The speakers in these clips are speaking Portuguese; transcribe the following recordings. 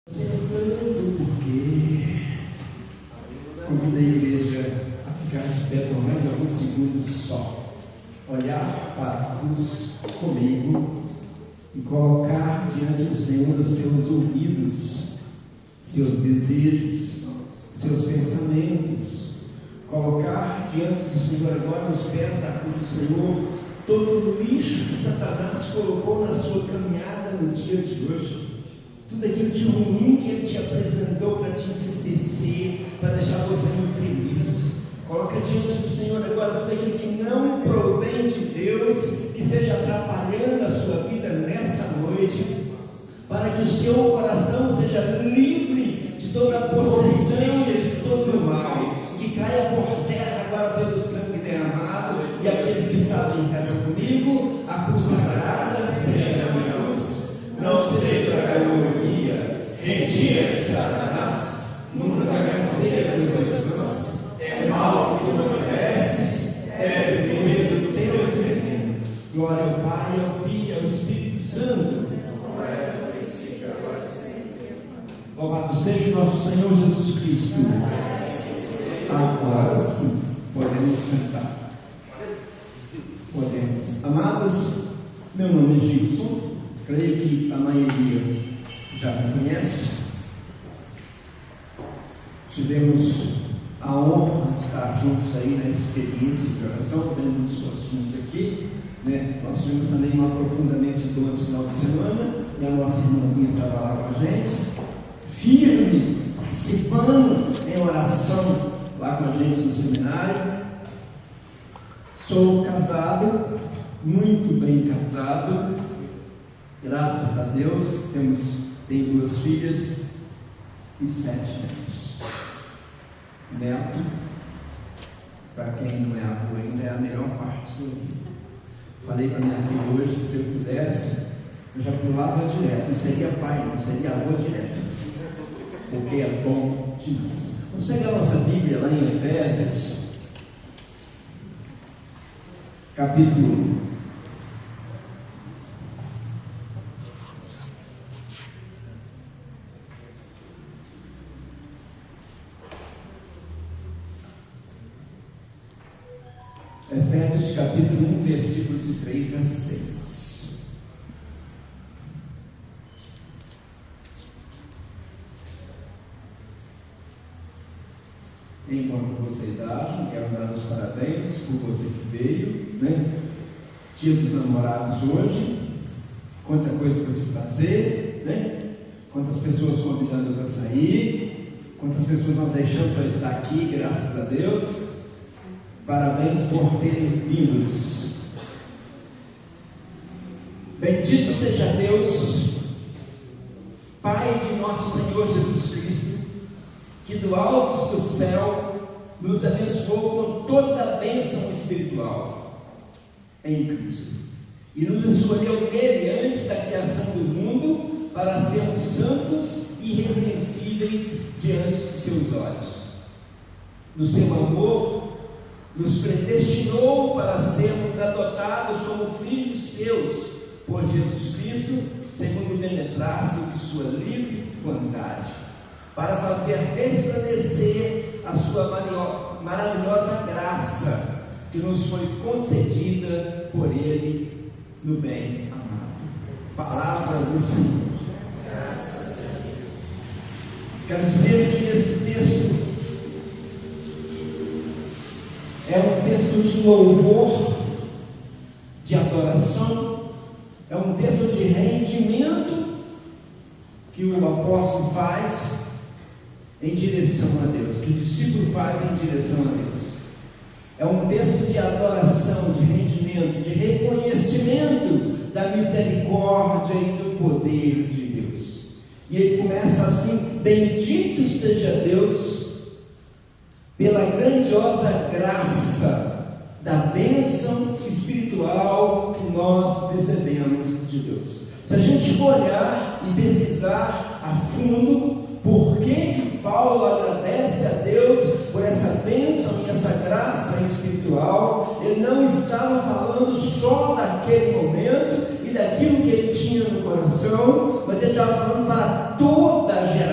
Sentando, porque convido a igreja a ficar de pé por mais alguns segundos só, olhar para a cruz comigo e colocar diante do Senhor os seus ouvidos, seus desejos, seus pensamentos, colocar diante do Senhor agora nos pés da cruz do Senhor todo o lixo que Satanás colocou na sua caminhada no dia de hoje. Tudo aquilo de ruim que Ele te apresentou para te entristecer, para deixar você infeliz. Coloca diante do Senhor agora tudo aquilo que não provém de Deus, que esteja atrapalhando a sua vida nesta noite, para que o seu coração seja livre de toda a possessão de todo o mal, que caia por terra agora pelo sangue derramado. E aqueles que sabem em casa comigo, a cruz sagrada seja a minha luz, não seja a galeria, retira Satanás, nunca canseira dos teus mãos, é mal que tu não mereces, é beber do teu veneno. Glória ao Pai, ao Filho e ao Espírito Santo. Louvado seja o nosso Senhor Jesus Cristo. Agora sim, podemos sentar. Podemos. Amados, meu nome é Gilson. Creio que a maioria já me conhece. Tivemos a honra de estar juntos aí na experiência de oração, tendo muitos gostinhos aqui, né? Nós tivemos também um aprofundamento de 2 final de semana, e a nossa irmãzinha estava lá com a gente, firme, participando em oração lá com a gente no seminário. Sou casado, muito bem casado, graças a Deus. Tenho 2 filhas e 7 netos. Neto, para quem não é avô ainda, é a melhor parte do vida. Falei para minha filha hoje que se eu pudesse, eu já pulava direto. Não seria pai, não seria avô direto, porque é bom demais. Vamos pegar a nossa Bíblia lá em Efésios, capítulo 1. Efésios capítulo 1, versículos de 3 a 6. Enquanto vocês acham, quero dar os parabéns por você que veio, né? Dia dos namorados hoje, quanta coisa para se fazer, né? Quantas pessoas convidando para sair, quantas pessoas não deixando para estar aqui, graças a Deus. Parabéns por terem vindo. Bendito seja Deus, Pai de nosso Senhor Jesus Cristo, que do alto do céu nos abençoou com toda a bênção espiritual em Cristo, e nos escolheu nele antes da criação do mundo para sermos santos e irrepreensíveis diante de seus olhos. No seu amor, nos predestinou para sermos adotados como filhos seus por Jesus Cristo, segundo o beneplácito de sua livre vontade, para fazer resplandecer a sua maravilhosa graça, que nos foi concedida por Ele no bem amado. Palavra do Senhor. Quero dizer que esse texto é um texto de louvor, de adoração, é um texto de rendimento que o apóstolo faz em direção a Deus, que o discípulo faz em direção a Deus. É um texto de adoração, de rendimento, de reconhecimento da misericórdia e do poder de Deus. E ele começa assim: bendito seja Deus pela grandiosa graça da bênção espiritual que nós recebemos de Deus. Se a gente for olhar e pesquisar a fundo por que Paulo agradece a Deus por essa bênção e essa graça espiritual, ele não estava falando só daquele momento e daquilo que ele tinha no coração, mas ele estava falando para toda a geração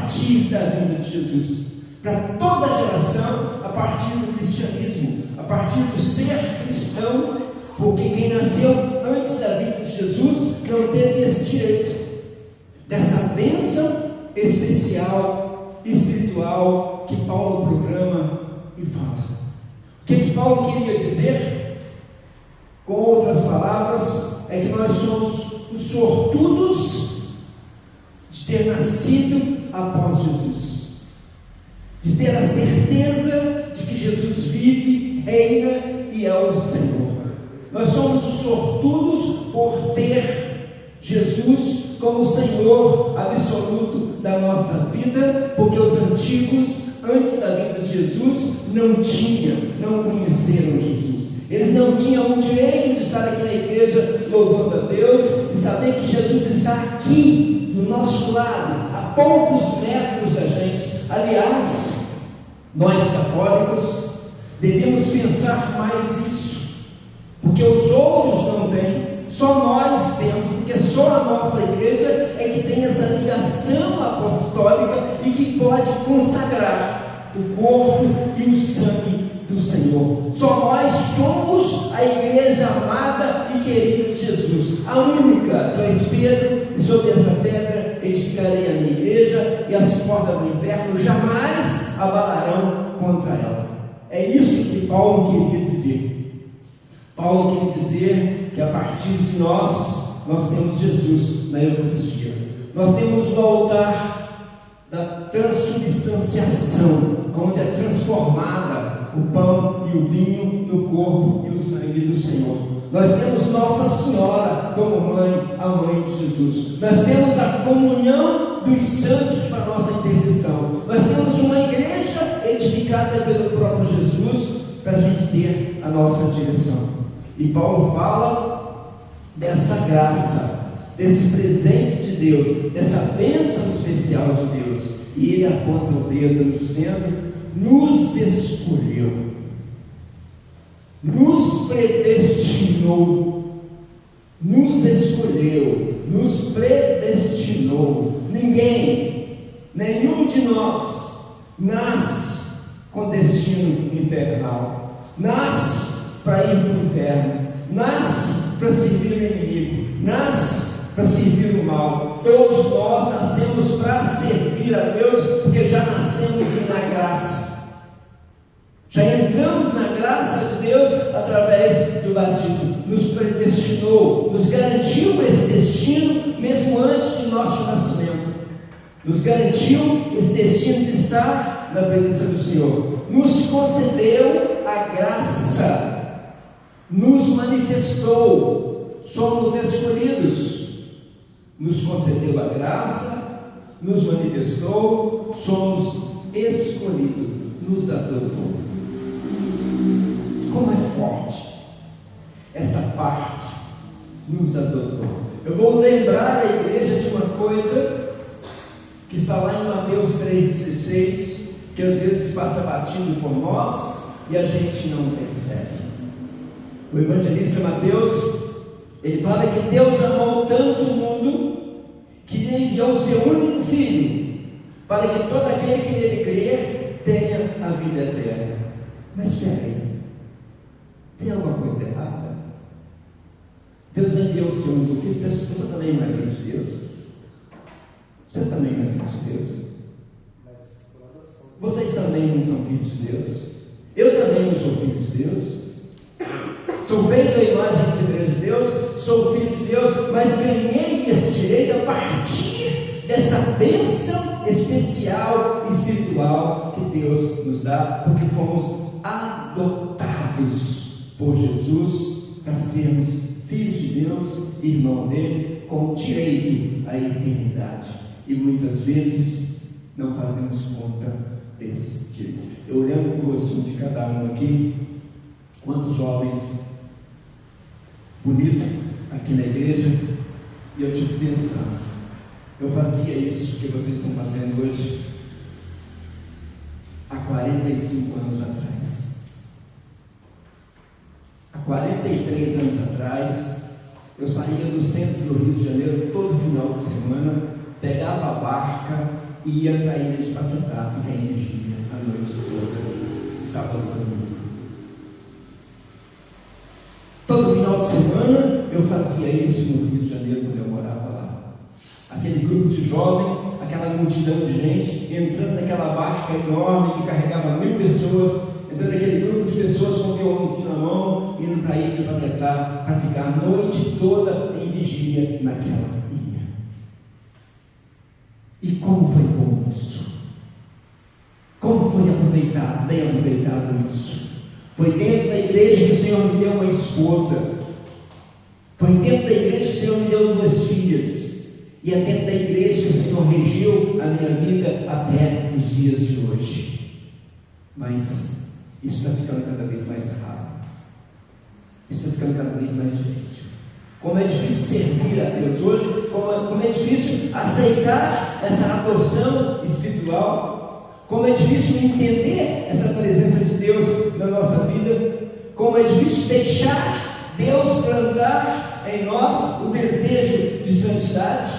partir da vinda de Jesus. Para toda geração, a partir do cristianismo, a partir do ser cristão, porque quem nasceu antes da vinda de Jesus não teve esse direito, dessa bênção especial, espiritual, que Paulo proclama e fala. O que Paulo queria dizer? Com outras palavras, é que nós somos os sortudos de ter nascido após Jesus, de ter a certeza de que Jesus vive, reina e é o Senhor. Nós somos os sortudos por ter Jesus como o Senhor absoluto da nossa vida, porque os antigos, antes da vinda de Jesus, não conheceram Jesus. Eles não tinham o direito de estar aqui na igreja louvando a Deus e saber que Jesus está aqui do nosso lado, a poucos metros da gente. Aliás, nós católicos devemos pensar mais isso, porque os outros não têm, só nós temos, porque só a nossa igreja é que tem essa ligação apostólica e que pode consagrar o corpo e o sangue do Senhor. Só nós somos a igreja amada e querida de Jesus, a única. Tu és Pedro, e sobre essa pedra edificarei a minha igreja, e as portas do inferno jamais abalarão contra ela. É isso que Paulo queria dizer. Paulo queria dizer que a partir de nós temos Jesus na Eucaristia. Nós temos o altar da transubstanciação, onde é transformada o pão e o vinho no corpo e o sangue do Senhor. Nós temos Nossa Senhora como mãe, a mãe de Jesus. Nós temos a comunhão dos santos para nossa intercessão. Nós temos uma igreja edificada pelo próprio Jesus para a gente ter a nossa direção. E Paulo fala dessa graça, desse presente de Deus, dessa bênção especial de Deus. E ele aponta o dedo dizendo: nos escolheu, nos predestinou, nos escolheu, nos predestinou. Nenhum de nós nasce com destino infernal, nasce para ir para o inferno, nasce para servir o inimigo, nasce para servir o mal. Todos nós nascemos para servir a Deus, porque já nascemos na graça. Já entramos na graça de Deus através do batismo. Nos predestinou, nos garantiu esse destino mesmo antes de nosso nascimento. Nos garantiu esse destino de estar na presença do Senhor. Nos concedeu a graça, nos manifestou, somos escolhidos. Nos concedeu a graça, nos manifestou, somos escolhidos, nos adotou. Como é forte essa parte, nos adotou. Eu vou lembrar a igreja de uma coisa que está lá em Mateus 3,16, que às vezes passa batido por nós e a gente não percebe. O evangelista Mateus, ele fala que Deus amou tanto o mundo que lhe enviou o seu único filho, para que todo aquele que nele crer tenha a vida eterna. Mas espera aí, tem alguma coisa errada? Deus enviou o seu único filho. Você também não é filho de Deus? Você também não é filho de Deus? Vocês também não são filhos de Deus? Eu também não sou filho de Deus. Sou feito à imagem e semelhança de Deus, sou filho de Deus, mas ganhei esse direito a partir dessa bênção especial, espiritual que Deus nos dá, porque fomos adotados por Jesus para sermos filhos de Deus, irmão dele, com direito à eternidade. E muitas vezes não fazemos conta desse direito. Eu lembro o rosto de cada um aqui, quantos jovens bonito aqui na igreja, e eu tive pensando, eu fazia isso que vocês estão fazendo hoje há 45 anos atrás. Há 43 anos atrás, eu saía do centro do Rio de Janeiro todo final de semana, pegava a barca, e ia para a ilha de Paquetá, ficar em vigília a noite toda, sábado e domingo. Todo final de semana eu fazia isso no Rio de Janeiro, quando eu morava lá. Aquele grupo de jovens, aquela multidão de gente, entrando naquela barca enorme que carregava 1000 pessoas, entrando naquele grupo de pessoas com violãozinho na mão, indo para a ilha de Paquetá, para ficar a noite toda em vigília naquela ilha. E como foi bom isso? Como foi aproveitado, bem aproveitado isso? Foi dentro da igreja que o Senhor me deu uma esposa. Foi dentro da igreja que o Senhor me deu 2 filhas. E é dentro da igreja que o Senhor regiu a minha vida até os dias de hoje. Mas isso está ficando cada vez mais raro. Isso está ficando cada vez mais difícil. Como é difícil servir a Deus hoje, como é difícil aceitar essa adoção espiritual, como é difícil entender essa presença de Deus na nossa vida, como é difícil deixar Deus plantar em nós o desejo de santidade,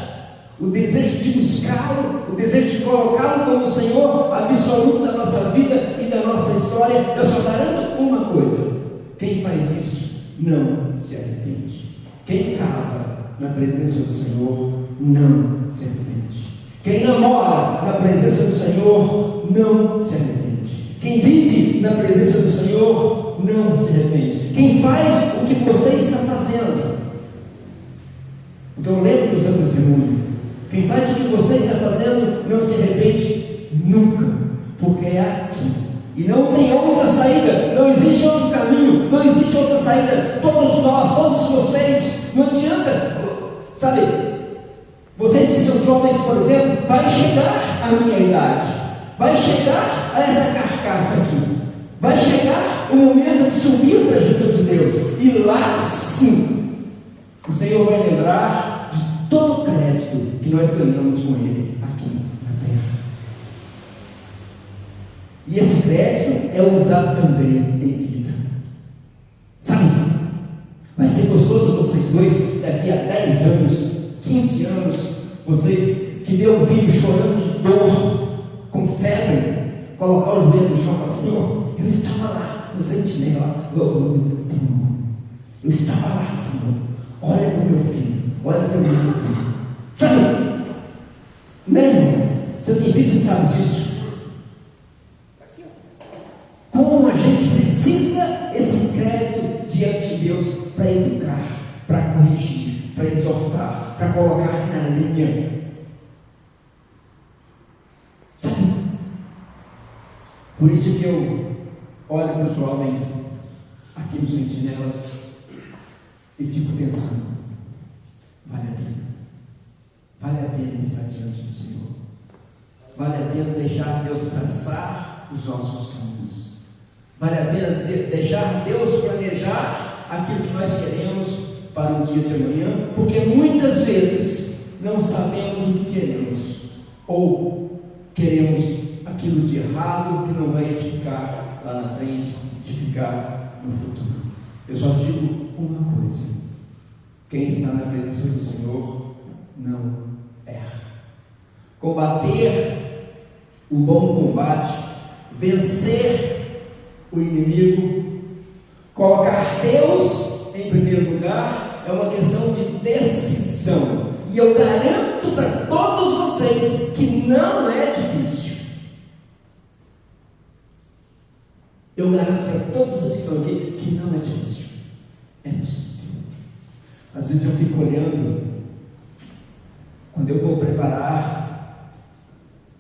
o desejo de buscá-lo, o desejo de colocá-lo como o Senhor absoluto da nossa vida e da nossa história. Eu só garanto uma coisa: quem faz isso não se arrepende. Quem casa na presença do Senhor não se arrepende. Quem namora na presença do Senhor não se arrepende. Quem vive na presença do Senhor não se arrepende. Quem faz o que você está fazendo, então lembre do seu testemunho. Quem faz o que você está fazendo não se arrepende nunca, porque é aqui. E não tem outra saída, não existe outro caminho, não existe outra saída. Todos nós, todos vocês, não adianta, sabe? Vocês que são jovens, por exemplo, vai chegar a minha idade, vai chegar a essa carcaça aqui, vai chegar o momento de subir para junto de Deus, e lá sim, o Senhor vai lembrar de todo o crédito que nós ganhamos com Ele aqui na terra. E esse crédito é usado também em vida. Sabe? Vai ser gostoso vocês dois, daqui a 10 anos, 15 anos, vocês que vê um filho chorando de dor, com febre, colocar os dedos no chão e falar: Senhor, eu estava lá no sentinela, eu estava lá, Senhor, olha para o meu filho, olha para o meu filho. Sabe? Né? Você tem filho, você sabe disso. Como a gente precisa esse crédito diante de Deus para educar, para corrigir, para exortar, para colocar na linha. Sabe? Por isso que eu olho para os jovens aqui nos sentinelas e fico pensando: vale a pena. Vale a pena estar diante do Senhor. Vale a pena deixar Deus traçar os nossos caminhos. Vale a pena deixar Deus planejar aquilo que nós queremos para o dia de amanhã, porque muitas vezes não sabemos o que queremos, ou queremos aquilo de errado que não vai edificar lá na frente, edificar no futuro. Eu só digo uma coisa: quem está na presença do Senhor não erra. Combater o bom combate, vencer o inimigo, colocar Deus em primeiro lugar, é uma questão de decisão. E eu garanto para todos vocês que não é difícil. Eu garanto para todos vocês que estão aqui que não é difícil. É possível. Às vezes eu fico olhando, quando eu vou preparar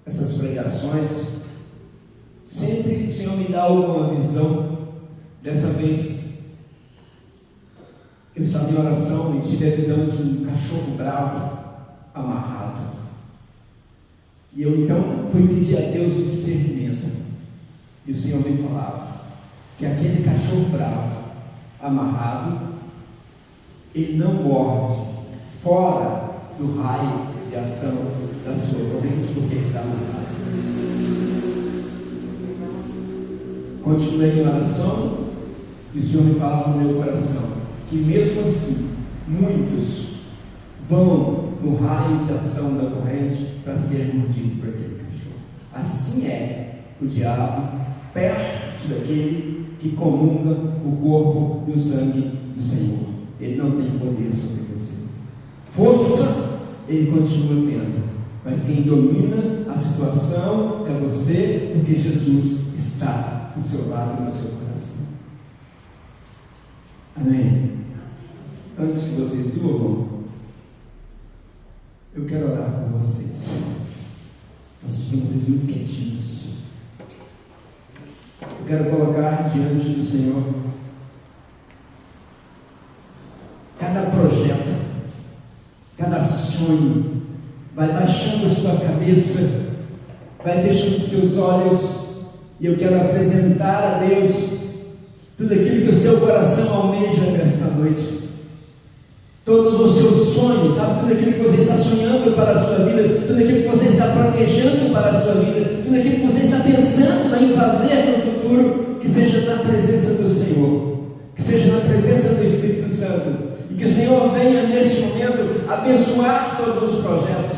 essas pregações, sempre o Senhor me dá alguma visão. Dessa vez eu estava em oração e tive a visão de um cachorro bravo amarrado. E eu então fui pedir a Deus o discernimento. E o Senhor me falava que aquele cachorro bravo amarrado, ele não morde fora do raio de ação da sua corrente, porque está amarrado. Continuei em oração e o Senhor me falava no meu coração que mesmo assim muitos vão no raio de ação da corrente para ser mordido por aquele cachorro. Assim é o diabo perto daquele que comunga o corpo e o sangue do Senhor. Ele não tem poder sobre você. Força ele continua tendo, mas quem domina a situação é você, porque Jesus está do seu lado, no seu coração. Amém? Antes que vocês durmam, eu quero orar por vocês. Nós pedimos vocês muito quietinhos. Eu quero colocar diante do Senhor cada projeto, cada sonho. Vai baixando sua cabeça, vai fechando seus olhos, e eu quero apresentar a Deus tudo aquilo que o seu coração almeja nesta noite. Todos os seus sonhos, sabe? Tudo aquilo que você está sonhando para a sua vida, tudo aquilo que você está planejando para a sua vida, tudo aquilo que você está pensando em fazer no futuro, que seja na presença do Senhor, que seja na presença do Espírito Santo, e que o Senhor venha neste momento abençoar todos os projetos,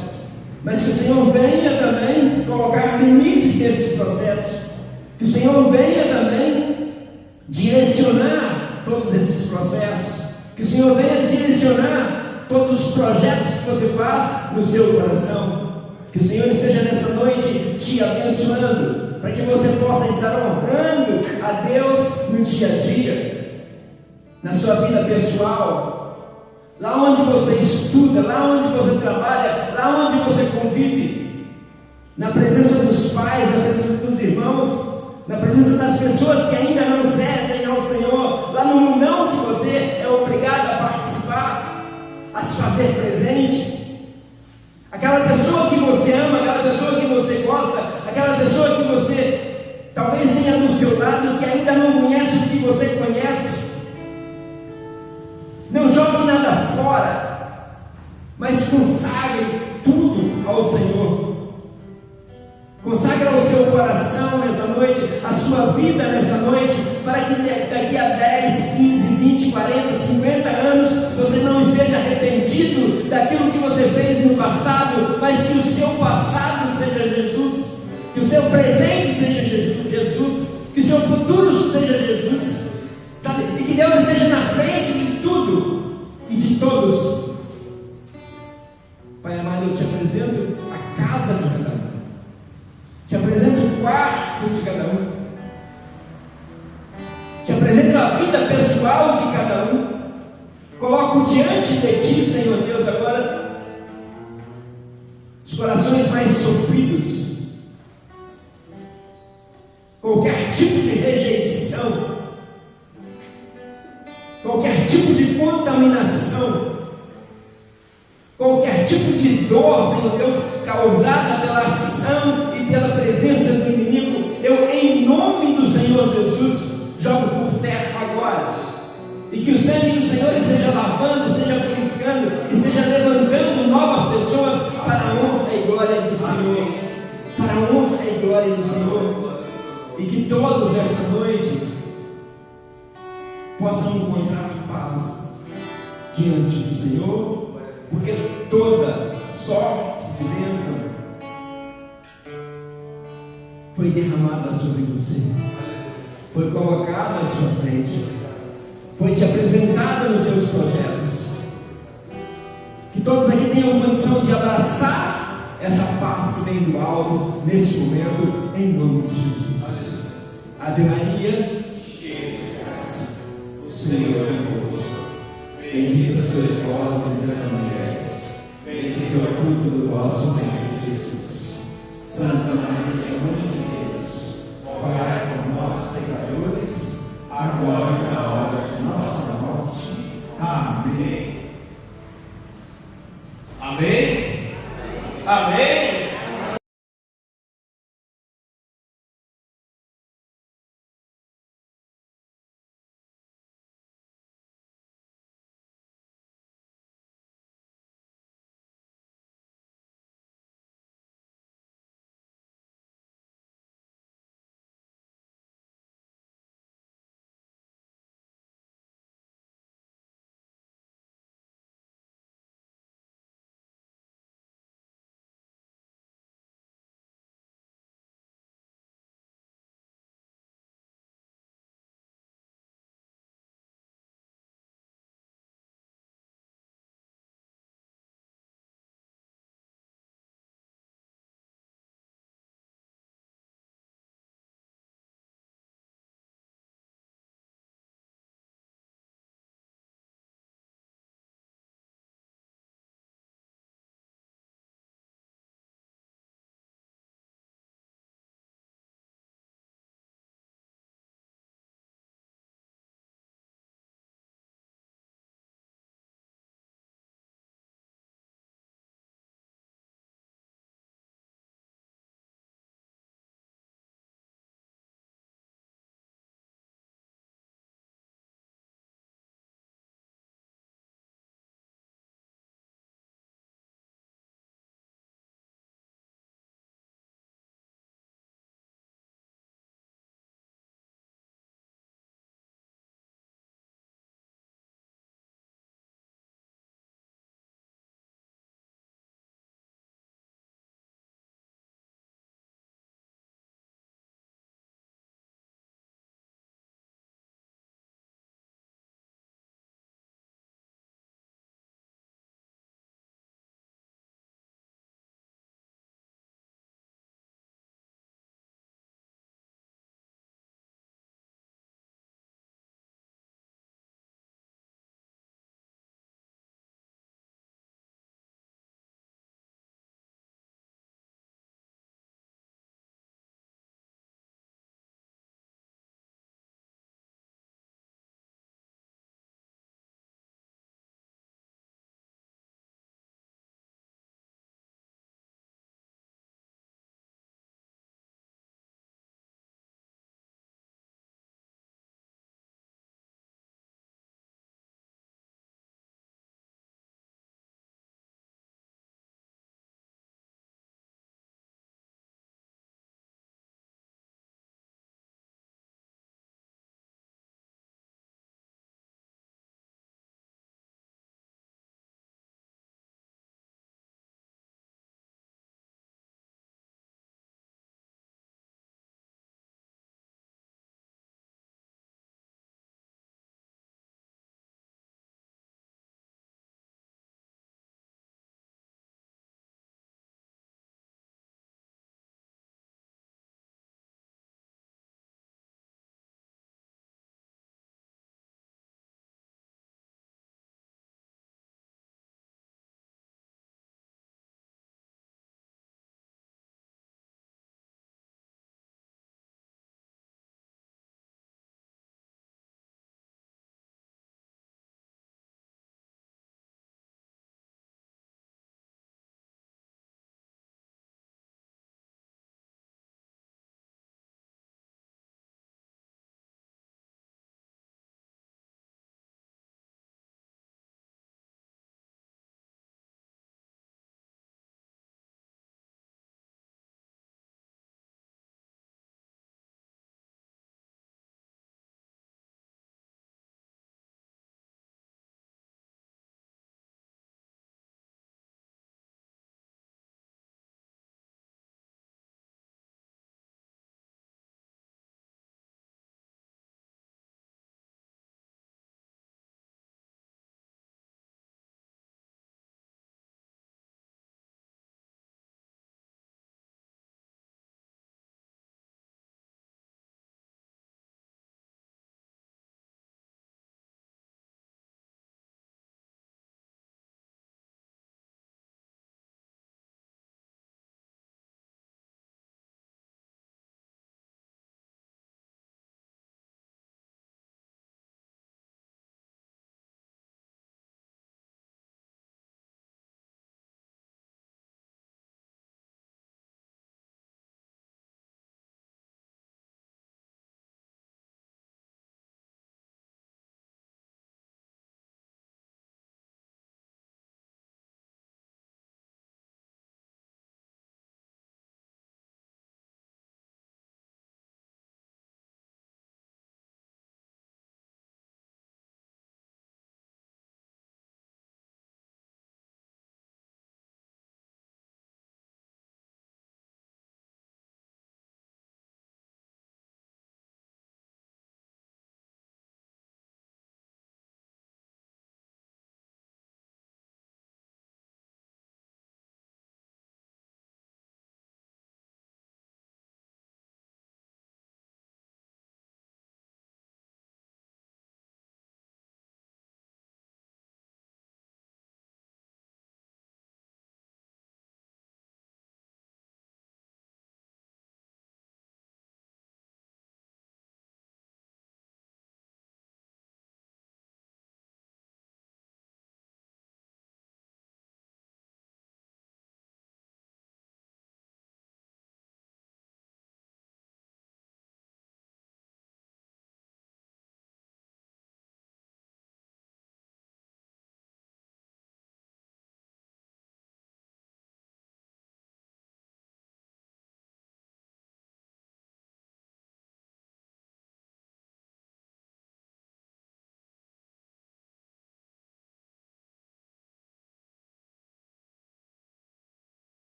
mas que o Senhor venha também colocar limites nesses processos, que o Senhor venha também direcionar todos esses processos, que o Senhor venha direcionar todos os projetos que você faz no seu coração, que o Senhor esteja nessa noite te abençoando, para que você possa estar honrando a Deus no dia a dia, na sua vida pessoal, lá onde você estuda, lá onde você trabalha, lá onde você convive, na presença dos pais, na presença dos irmãos, na presença das pessoas que ainda não servem ao Senhor, lá no mundão que você é obrigado a participar, a se fazer presente. Aquela pessoa que você ama, aquela pessoa que você gosta, aquela pessoa que você talvez tenha do seu lado, que ainda não conhece o que você conhece. Não jogue nada fora, mas consagre tudo ao Senhor. Consagra o seu coração nessa noite, a sua vida nessa noite, para que daqui a 10, 15, 20, 40, 50 anos você não esteja arrependido daquilo que você fez no passado, mas que o seu passado seja Jesus, que o seu presente seja Jesus, que o seu futuro seja Jesus, sabe? E que Deus esteja na frente de tudo e de todos. Pai amado, eu te apresento a casa de cada um. Te apresento o quarto de cada um. Te apresento a vida pessoal de cada um. Coloco diante de ti, Senhor Deus, agora os corações mais sofridos, qualquer tipo de rejeição, qualquer tipo de contaminação, qualquer tipo de dor, Senhor Deus, causada pela ação e pela presença do inimigo, eu, em nome do Senhor Jesus, jogo por terra agora, e que o sangue do Senhor esteja lavando, esteja purificando, esteja levantando novas pessoas para a honra e glória do Senhor, para a honra e glória do Senhor, e que todos esta noite possam encontrar paz diante do Senhor, porque toda sorte de bênção foi derramada sobre você, foi colocada à sua frente, foi te apresentada nos seus projetos. Que todos aqui tenham condição de abraçar essa paz que vem do alto neste momento, em nome de Jesus. Ave Maria, cheia de graça, o Senhor é convosco. Bendita sois vós entre as mulheres, bendito é o fruto do vosso ventre, Jesus. Santa Maria, Mãe de Deus, rogai por nós, pecadores, agora e na hora de nossa morte. Amém. Amém? Amém?